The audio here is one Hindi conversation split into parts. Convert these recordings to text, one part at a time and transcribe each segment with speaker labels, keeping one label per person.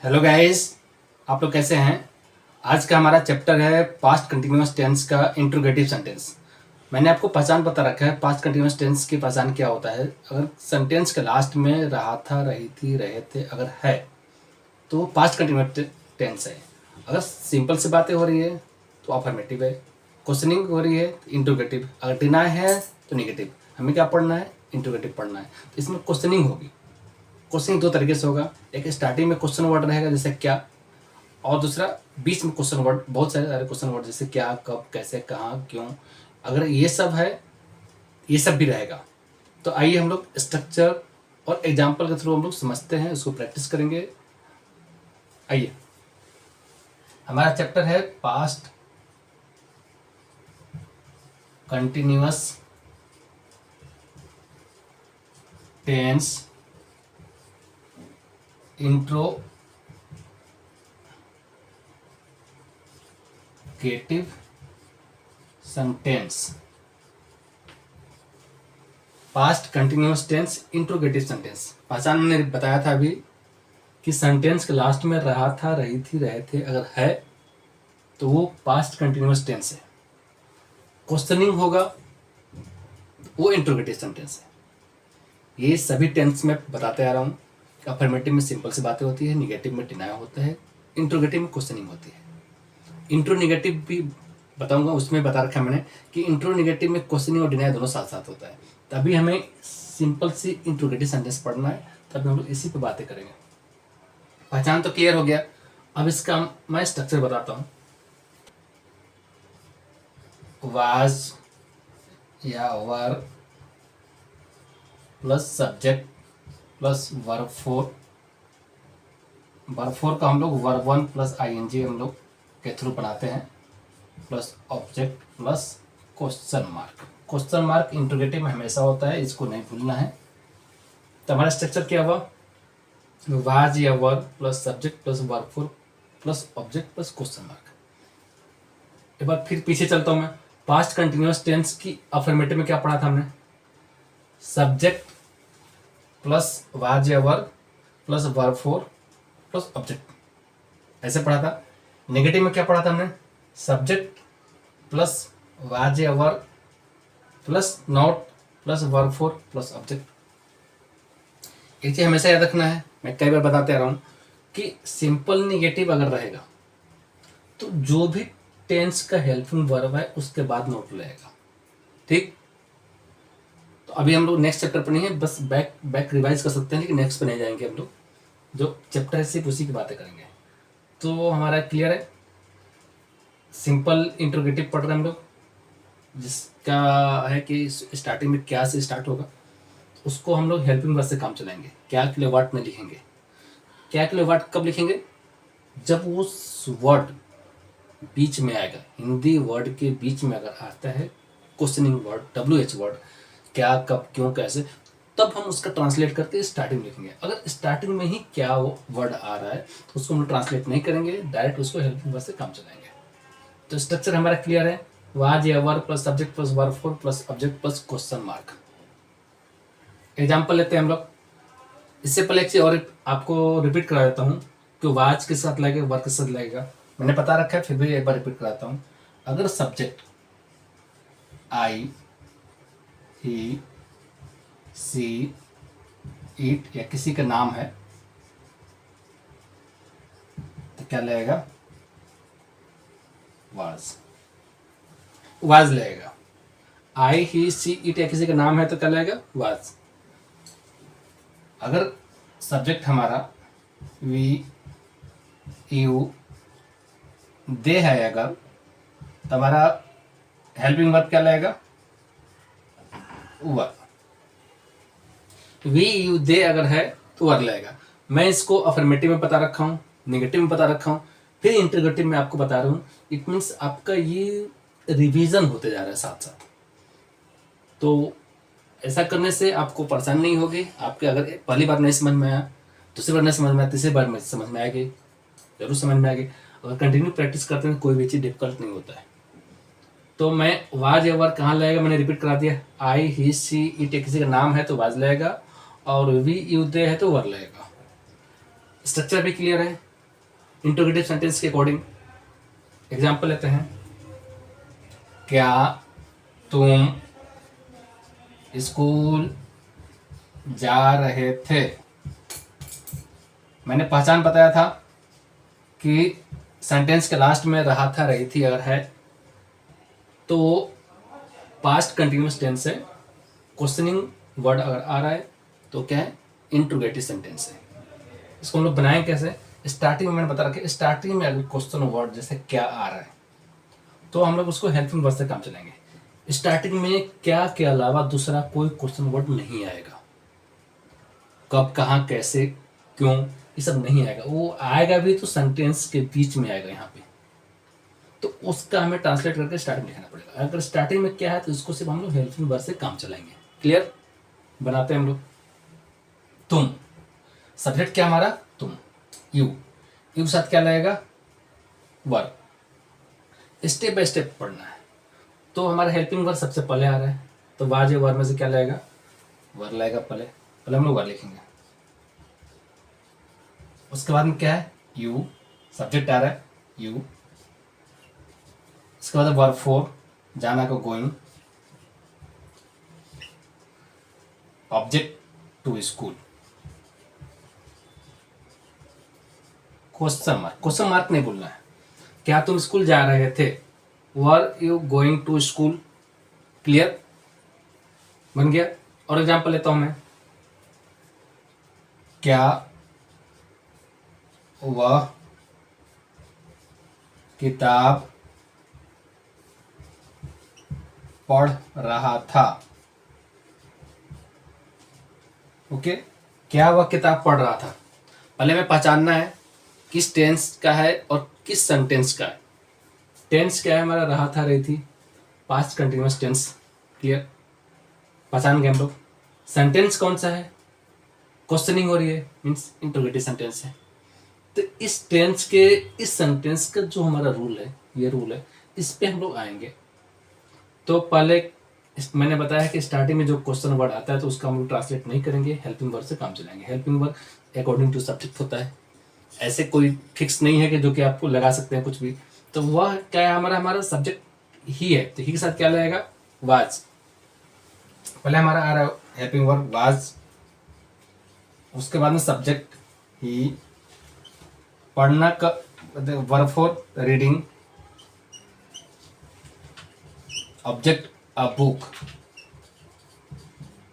Speaker 1: हेलो गाइस, आप लोग कैसे हैं। आज का हमारा चैप्टर है पास्ट कंटिन्यूअस टेंस का इंट्रोगेटिव सेंटेंस। मैंने आपको पहचान बता रखा है पास्ट कंटिन्यूअस टेंस की पहचान क्या होता है। अगर सेंटेंस के लास्ट में रहा था, रही थी, रहे थे अगर है तो पास्ट कंटिन्यूअस टेंस है। अगर सिंपल से बातें हो रही है तो अफर्मेटिव है, क्वेश्चनिंग हो रही है तो इंट्रोगेटिव, अगर डिनाई है तो नेगेटिव। हमें क्या पढ़ना है? इंट्रोगेटिव पढ़ना है। तो इसमें क्वेश्चनिंग होगी। क्वेश्चन दो तरीके से होगा, एक स्टार्टिंग में क्वेश्चन वर्ड रहेगा जैसे क्या, और दूसरा बीच में क्वेश्चन वर्ड, बहुत सारे क्वेश्चन वर्ड जैसे क्या, कब, कैसे, कहाँ, क्यों। अगर ये सब है, ये सब भी रहेगा। तो आइए हम लोग स्ट्रक्चर और एग्जाम्पल के थ्रू हम लोग समझते हैं, उसको प्रैक्टिस करेंगे। आइए, हमारा चैप्टर है past continuous tense interrogative sentence. Past continuous tense interrogative sentence. पहचान मैंने बताया था अभी कि सेंटेंस के लास्ट में रहा था, रही थी, रहे थे अगर है तो वो पास्ट कंटिन्यूअस टेंस है। क्वेश्चनिंग होगा वो इंट्रोगेटिव सेंटेंस है। ये सभी टेंस में बताते आ रहा हूँ। अफर्मेटिव में सिंपल सी बातें होती है, निगेटिव में डिनाई होता है, इंट्रोगेटिव में क्वेश्चनिंग होती है। इंट्रो निगेटिव भी बताऊंगा, उसमें बता रखा है मैंने कि इंट्रो निगेटिव में क्वेश्चनिंग और डिनाई दोनों साथ साथ होता है। तभी हमें सिंपल सी इंट्रोगेटिव सेंटेंस पढ़ना है, तभी हम लोग इसी पे बातें करेंगे। पहचान तो क्लियर हो गया। अब इसका मैं स्ट्रक्चर बताता हूँ। वाज या वर plus subject plus verb four. Verb four का हम लोग वर्ब वन प्लस आईएनजी हम लोग के थ्रू बनाते हैं, plus object plus question mark. Question mark interrogative में हमेशा होता है, इसको नहीं भूलना है। तो हमारा स्ट्रक्चर क्या हुआ? वाज या वर plus subject plus verb four plus object plus question mark. एक बार फिर पीछे चलता हूं मैं। पास्ट कंटिन्यूअस टेंस की अफर्मेटिव में क्या पढ़ा था हमने? सब्जेक्ट प्लस वाज या वर plus verb four plus object, ऐसे पढ़ा था। नेगेटिव में क्या पढ़ा था हमने? सब्जेक्ट प्लस वाज या वर plus not plus verb four plus object. एक चीज हमेशा याद रखना है, मैं कई बार बताते आ रहा हूं कि सिंपल नेगेटिव अगर रहेगा तो जो भी टेंस का हेल्पिंग वर्ब है उसके बाद नोट लगेगा। ठीक, तो अभी हम लोग नेक्स्ट चैप्टर पर नहीं है, बस बैक रिवाइज कर सकते हैं, लेकिन नेक्स्ट पे नहीं जाएंगे। हम लोग जो चैप्टर है सिर्फ उसी की बातें करेंगे। तो हमारा क्लियर है, सिंपल इंट्रोगेटिव पढ़ रहे हैं हम लोग, जिसका है कि स्टार्टिंग में क्या से स्टार्ट होगा, उसको हम लोग हेल्पिंग वर्ड से काम चलाएंगे। क्या किलोवाट में लिखेंगे? क्या किलोवाट कब लिखेंगे? जब उस वर्ड बीच में आएगा, हिंदी वर्ड के बीच में अगर आता है क्वेश्चनिंग वर्ड, WH वर्ड, क्या, कब, क्यों, कैसे, तब हम उसका ट्रांसलेट करके स्टार्टिंग लिखेंगे। अगर स्टार्टिंग में ही क्या वो वर्ड आ रहा है तो उसको हम ट्रांसलेट नहीं करेंगे, डायरेक्ट उसको हेल्पिंग वर्ड से काम चलाएंगे। तो स्ट्रक्चर हमारा क्लियर है। वाज या वर plus subject plus verb four plus object plus question mark. Example लेते हैं हम लोग। इससे पहले एक चीज और आपको रिपीट करा देता हूँ कि वाज के साथ लगेगा, वर्क के साथ लगेगा, मैंने बता रखा है, फिर भी एक बार रिपीट कराता हूँ। अगर subject I, he, C, it या किसी का नाम है तो क्या लगेगा? वाज। वाज लगेगा। आई, ही, सी, इट या किसी का नाम है तो क्या लगेगा? वाज। अगर सब्जेक्ट हमारा वी, यू, दे है अगर, तो हमारा हेल्पिंग वर्ब क्या लगेगा? वर। वी, यू, दे अगर है तो वर लगेगा। मैं इसको अफर्मेटिव में बता रखा हूँ, नेगेटिव में बता रखा हूँ, फिर इंट्रोगेटिव में आपको बता रहा हूँ। इट मीन्स आपका ये रिवीजन होते जा रहा है साथ साथ। तो ऐसा करने से आपको परेशानी नहीं होगी। आपके अगर पहली बार नहीं समझ में आया, दूसरी बार नहीं समझ में आया, तीसरी बार में समझ में आएगी, जरूर समझ में आएगी। अगर कंटिन्यू प्रैक्टिस करते हैं कोई भी चीज़ डिफिकल्ट नहीं होता है। तो मैं वाज या वर कहाँ लगेगा मैंने रिपीट करा दिया। आई, ही, सी, इट किसी का नाम है तो वाज लगेगा, और वी, यू, दे है तो वर लगेगा। स्ट्रक्चर भी क्लियर है। इंट्रोगेटिव सेंटेंस के अकॉर्डिंग एग्जाम्पल लेते हैं। क्या तुम स्कूल जा रहे थे? मैंने पहचान बताया था कि सेंटेंस के लास्ट में रहा था, रही थी अगर है तो पास्ट कंटिन्यूस टेंस है। क्वेश्चनिंग वर्ड अगर आ रहा है तो क्या है, इंट्रोगेटिव सेंटेंस है। इसको हम लोग बनाएं कैसे? स्टार्टिंग में मैंने बता रखा है, स्टार्टिंग में अगर क्वेश्चन वर्ड जैसे क्या आ रहा है तो हम लोग उसको हेल्पिंग वर्ड से काम चलाएंगे। स्टार्टिंग में क्या के अलावा दूसरा कोई क्वेश्चन वर्ड नहीं आएगा। कब, कहाँ, कैसे, क्यों, ये सब नहीं आएगा। वो आएगा भी तो सेंटेंस के बीच में आएगा यहाँ पे, तो उसका हमें ट्रांसलेट करके स्टार्टिंग लिखना पड़ेगा। अगर स्टार्टिंग में क्या है तो इसको सिर्फ हम लोग हेल्पिंग वर्ड से काम चलाएंगे। क्लियर? बनाते हैं हम लोग। तुम, सब्जेक्ट क्या हमारा? तुम। यू, यू के साथ क्या लगेगा? वर्ब। स्टेप बाय स्टेप पढ़ना है तो हमारा हेल्पिंग वर्ब सबसे पहले आ रहा है, तो वाज वर्ब में से क्या लगेगा? वर्ब लगेगा पहले। पहले हम लोग वर्ब लिखेंगे। उसके बाद में क्या है? यू, सब्जेक्ट आ रहा है यू। इसके बाद वर्ब फोर, जाना को going. Object to school. Question mark, question mark नहीं बोलना है। क्या तुम स्कूल जा रहे थे? Were you going to school? Clear? बन गया। और एग्जांपल लेता हूं मैं। क्या वह किताब पढ़ रहा था? ओके, क्या वह किताब पढ़ रहा था? पहले में पहचानना है किस टेंस का है और किस सेंटेंस का है। टेंस क्या है हमारा? रहा था, रही थी, पास्ट कंटिन्यूअस टेंस। क्लियर? पहचान गए हम लोग। सेंटेंस कौन सा है? क्वेश्चनिंग हो रही है, मीन्स इंटरोगेटिव सेंटेंस है। तो इस टेंस के, इस सेंटेंस का जो हमारा रूल है, ये रूल है, इस पे हम लोग आएंगे। तो पहले मैंने बताया कि स्टार्टिंग में जो क्वेश्चन वर्ड आता है तो उसका हम लोग ट्रांसलेट नहीं करेंगे, हेल्पिंग वर्ड से काम चलाएंगे। Helping word according to subject होता है, ऐसे कोई फिक्स नहीं है कि जो कि आपको लगा सकते हैं कुछ भी। तो वह क्या है, हमारा सब्जेक्ट ही है, तो ही के साथ क्या लगेगा? वाज। पहले हमारा आ रहा है हेल्पिंग वर्ब वाज, उसके बाद में सब्जेक्ट ही, पढ़ना का verb for reading, object a book,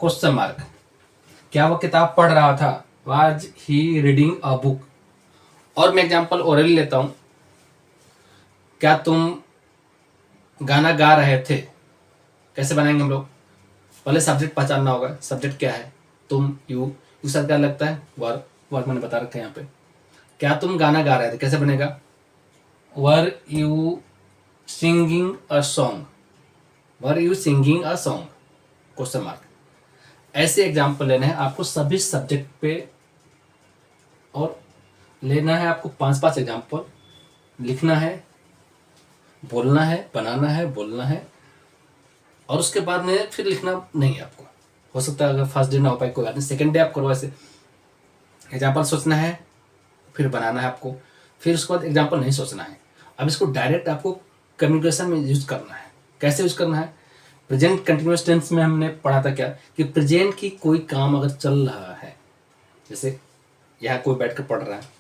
Speaker 1: question mark. क्या वो किताब पढ़ रहा था? Was he reading a book. और मैं एग्जांपल ओरली लेता हूं। क्या तुम गाना गा रहे थे? कैसे बनाएंगे हम लोग? पहले सब्जेक्ट पहचानना होगा। सब्जेक्ट क्या है? तुम, यू। यू साथ क्या लगता है? वर्ब। वर्ब मैंने बता रखा है यहाँ पे। क्या तुम गाना गा रहे थे? कैसे बनेगा? Were you singing a song? Were you singing a song? Question mark. ऐसे एग्जाम्पल लेने हैं आपको सभी सब्जेक्ट पे, और लेना है आपको 5-5 एग्जाम्पल, लिखना है, बोलना है, बनाना है, बोलना है, और उसके बाद में फिर लिखना नहीं है आपको। हो सकता है अगर फर्स्ट डे ना हो पाए कोई बात नहीं, सेकेंड डे आप करो। ऐसे एग्जाम्पल सोचना है, फिर बनाना है आपको, फिर उसके बाद एग्जाम्पल नहीं सोचना है। अब इसको डायरेक्ट आपको कम्युनिकेशन में यूज करना है। कैसे यूज करना है? प्रेजेंट कंटिन्यूअस टेंस में हमने पढ़ा था क्या, कि प्रेजेंट की कोई काम अगर चल रहा है, जैसे यहाँ कोई बैठ कर पढ़ रहा है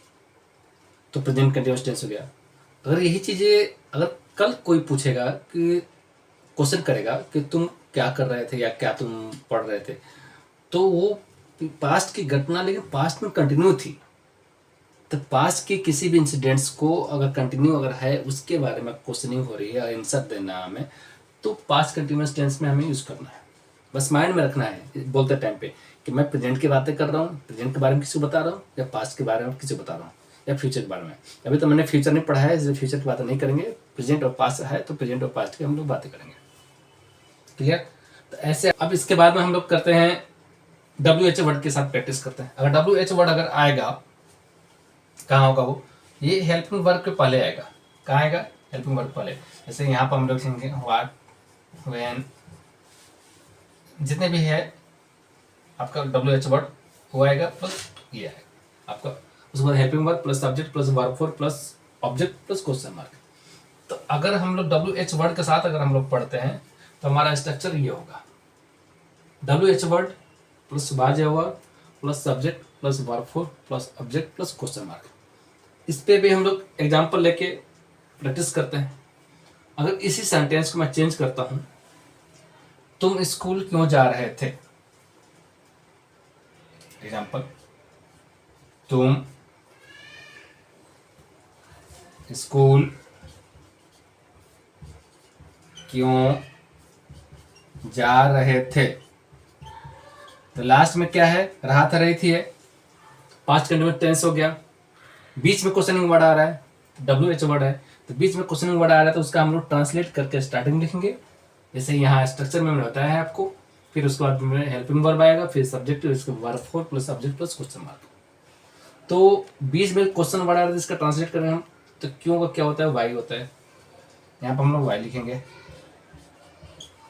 Speaker 1: तो प्रेजेंट कंटिन्यूअस टेंस हो गया। अगर यही चीज़ें अगर कल कोई पूछेगा कि क्वेश्चन करेगा कि तुम क्या कर रहे थे या क्या तुम पढ़ रहे थे, तो वो पास्ट की घटना, लेकिन पास्ट में कंटिन्यू थी। तो पास्ट के किसी भी इंसिडेंट्स को अगर कंटिन्यू अगर है, उसके बारे में क्वेश्चनिंग हो रही है, आंसर देना है हमें, तो पास्ट कंटिन्यूअस टेंस में हमें यूज करना है। बस माइंड में रखना है बोलते टाइम पे कि मैं प्रेजेंट की बातें कर रहा हूँ, प्रेजेंट के बारे में किसी को बता रहा हूँ, या पास्ट के बारे में किसी को बता रहा हूँ, या फ्यूचर के बारे में। अभी तो मैंने फ्यूचर नहीं पढ़ा है, इसलिए फ्यूचर की बातें नहीं करेंगे। प्रेजेंट और पास्ट है तो प्रेजेंट और पास्ट की हम लोग बातें करेंगे। क्लियर? तो ऐसे अब इसके बाद में हम लोग करते हैं WH वर्ड के साथ प्रैक्टिस करते हैं। अगर WH वर्ड अगर आएगा, कहाँ होगा वो? ये हेल्पिंग वर्ब के पहले आएगा। कहाँ आएगा? हेल्पिंग वर्ब पहले। जैसे यहाँ पर हम लोग लिखेंगे व्हाट, व्हेन, जितने भी है आपका WH वर्ड वो आएगा, प्लस ये आएगा आपका उसके बाद helping verb plus subject plus verb four plus object plus question mark. तो अगर हम लोग WH वर्ड के साथ अगर हम लोग पढ़ते हैं तो हमारा स्ट्रक्चर ये होगा, WH word plus was verb plus subject plus verb four plus object plus question mark. इस पे भी हम लोग एग्जाम्पल लेके प्रैक्टिस करते हैं। अगर इसी सेंटेंस को मैं चेंज करता हूं, तुम स्कूल क्यों जा रहे थे, एग्जाम्पल, तुम स्कूल क्यों जा रहे थे। तो लास्ट में क्या है, रहा था रही थी है, पास्ट कंटिन्यूअस टेंस हो गया, बीच में क्वेश्चनिंग वर्ड आ रहा है, WH वर्ड है, तो बीच में क्वेश्चनिंग वर्ड आ रहा है तो उसका हम लोग ट्रांसलेट करके स्टार्टिंग लिखेंगे, जैसे यहाँ स्ट्रक्चर में मैंने बताया है आपको। फिर उसके बाद में हेल्पिंग वर्ब आएगा, फिर सब्जेक्ट, उसके verb four plus subject plus question mark. तो बीच में क्वेश्चन वर्ड आ रहा है, इसका ट्रांसलेट करें हम तो क्यों का क्या होता है, वाई होता है, यहाँ पर हम लोग वाई लिखेंगे।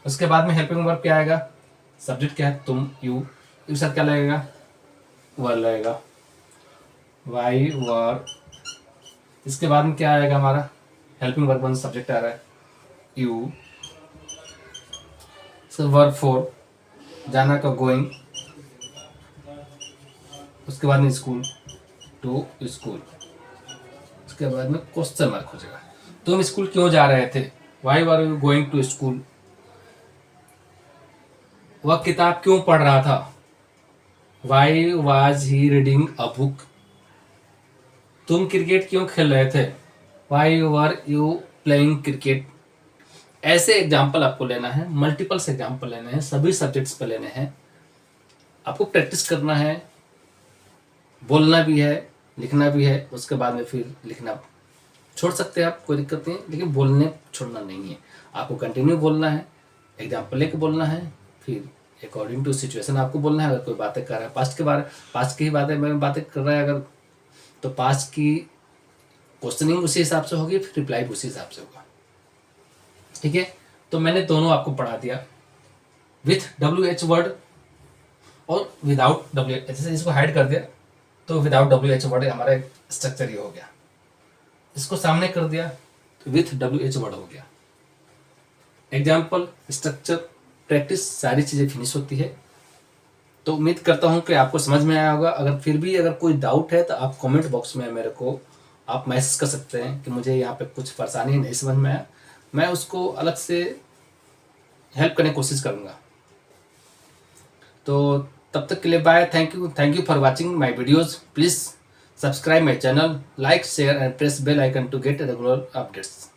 Speaker 1: उसके बाद में हेल्पिंग वर्ब क्या आएगा, सब्जेक्ट क्या है, तुम, यू साथ क्या लगेगा, वर लगेगा, वाई वर। इसके बाद में क्या आएगा हमारा, हेल्पिंग वर्ब वन सब्जेक्ट आ रहा है, यू, वर्ब फोर, जाना का गोइंग, उसके बाद में स्कूल, टू स्कूल, उसके बाद में क्वेश्चन मार्क हो जाएगा। तुम स्कूल क्यों जा रहे थे, why were you going to school. वह किताब क्यों पढ़ रहा था, why was he reading a book. तुम क्रिकेट क्यों खेल रहे थे, why were you playing cricket. ऐसे एग्जाम्पल आपको लेना है, मल्टीपल्स एग्जाम्पल लेने हैं, सभी सब्जेक्ट्स पे लेने हैं, आपको प्रैक्टिस करना है, बोलना भी है, लिखना भी है। उसके बाद में फिर लिखना छोड़ सकते हैं आप, कोई दिक्कत नहीं है, लेकिन बोलने छोड़ना नहीं है, आपको कंटिन्यू बोलना है, एग्जाम्पल लेके बोलना है, फिर अकॉर्डिंग टू सिचुएशन आपको बोलना है। अगर कोई बातें कर रहा है पास्ट के बारे, पास्ट की ही बातें में बातें कर रहा है अगर, तो पास्ट की क्वेश्चनिंग उसी हिसाब से होगी, फिर रिप्लाई उसी हिसाब से होगा, ठीक है। तो मैंने दोनों आपको पढ़ा दिया, विथ WH वर्ड और विदाउट WH। जैसे इसको हाइड कर दिया तो विदाउट WH वर्ड हमारा स्ट्रक्चर ये हो गया, इसको सामने कर दिया तो विथ WH वर्ड हो गया। एग्जाम्पल, स्ट्रक्चर, प्रैक्टिस, सारी चीज़ें फिनिश होती है। तो उम्मीद करता हूँ कि आपको समझ में आया होगा। अगर फिर भी अगर कोई डाउट है तो आप कमेंट बॉक्स में मेरे को आप मैसेज कर सकते हैं कि मुझे यहाँ पे कुछ परेशानी नहीं समझ में आया, मैं उसको अलग से हेल्प करने की कोशिश करूँगा। तो तब तक के लिए bye, thank you for watching my videos. Please subscribe my channel, like, share and press bell icon to get regular updates.